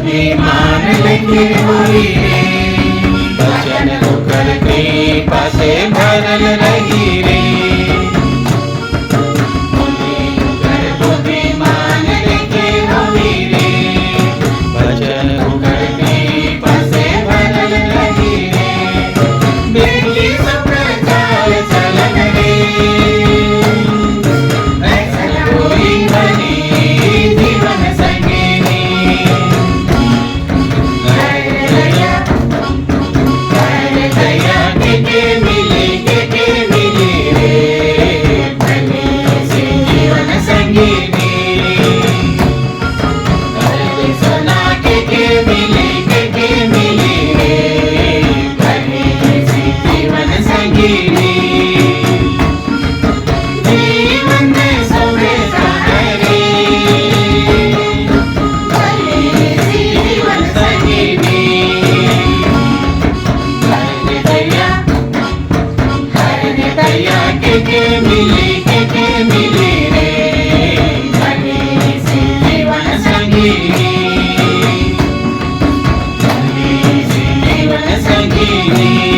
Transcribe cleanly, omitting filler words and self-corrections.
बुद्धिमान लेके हुई रे, वचन होकर कृपा से भरल रही रे। बुद्धिमान लेके हुई रे, वचन होकर कृपा से भरल रही रे। बेटी सब प्रचार चलन रे, जीवन संगिनी दया के मिले रे, भले से जीवन संगिनी सोना के मिले रे, भले से जीवन संगिनी के मिले रे, भले से जीवन संगिनी, भले से जीवन संगिनी।